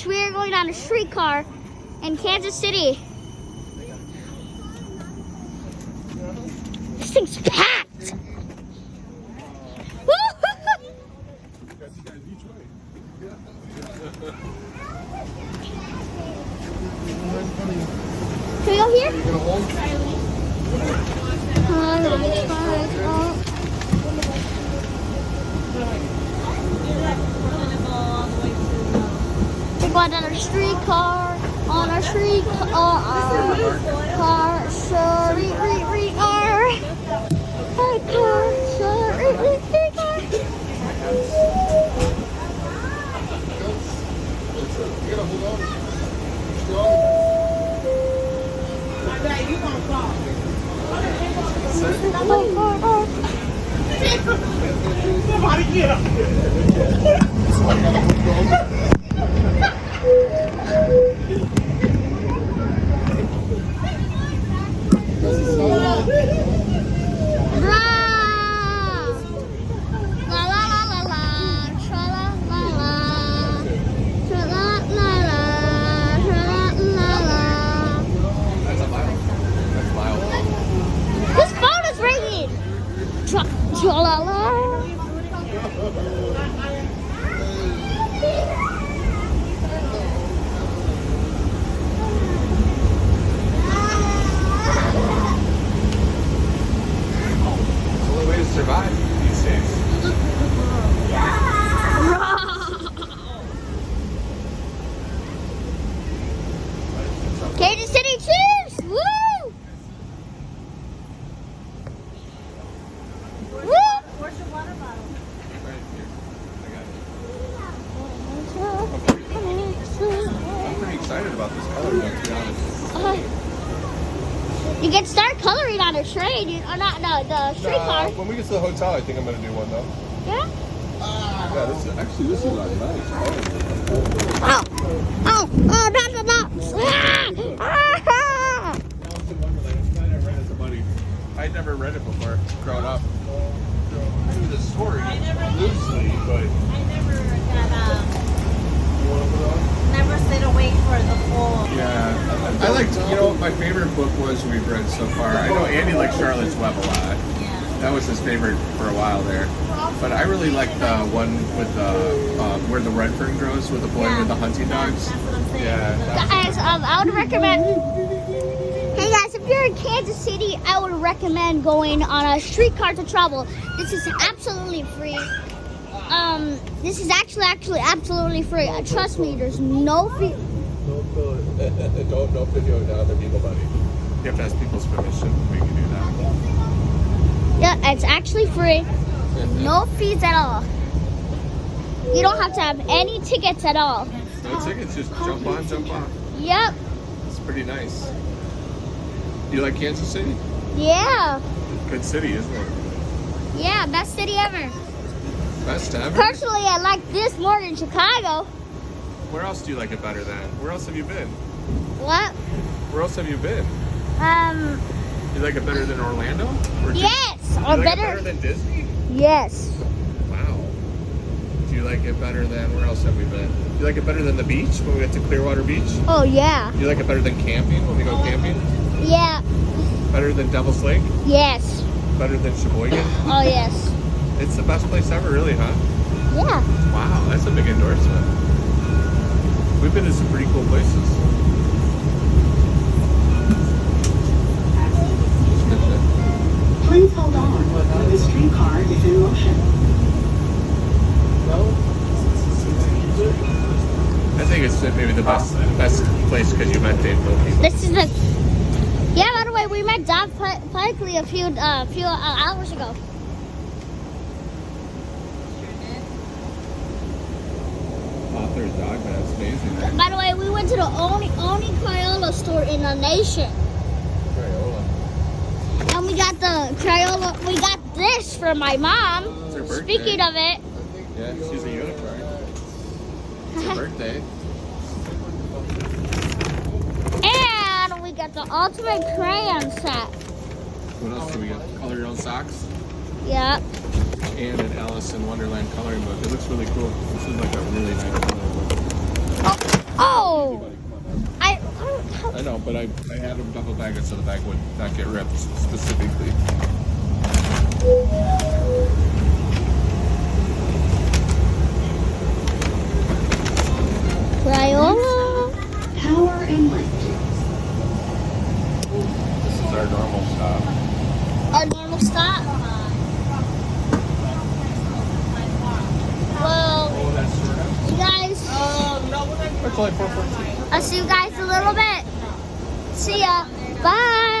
we're going on a streetcar in Kansas City. This thing's packed. Can we go here? We're going on a streetcar, on a streetcar, This phone is ringing. Tra-la-la. Survive these days. Kansas City Chiefs! Woo! Woo! Where's your water bottle? Right here. I got it. I'm pretty excited about this color, though, to be honest. You can start coloring on a train, or not? No, the streetcar. When we get to the hotel, I think I'm gonna do one though. Yeah. Yeah, this is like nice. Oh, oh, oh, not the box. I'd never read it before growing up. I knew the story loosely, but I never stayed awake for the full. yeah, I liked. You know, my favorite book was we've read so far. I know Andy liked Charlotte's Web a lot. Yeah. That was his favorite for a while there. But I really liked the one with the where the red fern grows with the boy with the hunting dogs. That's what I'm saying. Yeah. Guys, I would recommend. Hey guys, if you're in Kansas City, I would recommend going on a streetcar to travel. This is absolutely free. This is actually absolutely free. Trust me, there's no fee. Don't video to other people, buddy. You have to ask people's permission. We can do that. Yeah, it's actually free. No fees at all. You don't have to have any tickets at all. No tickets, just jump on, jump off. Yep. It's pretty nice. You like Kansas City? Yeah. Good city, isn't it? Yeah, best city ever. Best ever. Personally, I like this more than Chicago. Where else do you like it better than? Where else have you been? What? Where else have you been? You like it better than Orlando? Or Yes. You Or like better. it better than Disney? Yes. Wow. Do you like it better than, where else have we been? Do you like it better than the beach when we went to Clearwater Beach? Oh yeah. Do you like it better than camping when we go camping? Yeah. Better than Devil's Lake? Yes. Better than Sheboygan? Oh yes. It's the best place ever, really, huh? Yeah. Wow, that's a big endorsement. We've been to some pretty cool places. Please hold on. The streetcar is in motion. I think it's maybe the best place because you met Dave Wilkie. This is the. Yeah. By the way, we met Don Pikely a few hours ago. Author's dog, man, it's amazing. By the way, we went to the only Crayola store in the nation. Crayola. And we got the Crayola. We got this for my mom. It's her birthday. Speaking of it, Yeah, she's a unicorn. It's her birthday. and we got the ultimate crayon set. What else do we got? Color your own socks? Yep. and an Alice in Wonderland coloring book. It looks really cool. This is like a really nice coloring book. Oh! I know, but I had them double bag it so the bag would not get ripped specifically. Crayola. Power and light. This is our normal stop. Our normal stop. Well, you guys, It's only 4:14. I'll see you guys in a little bit. See ya. Bye.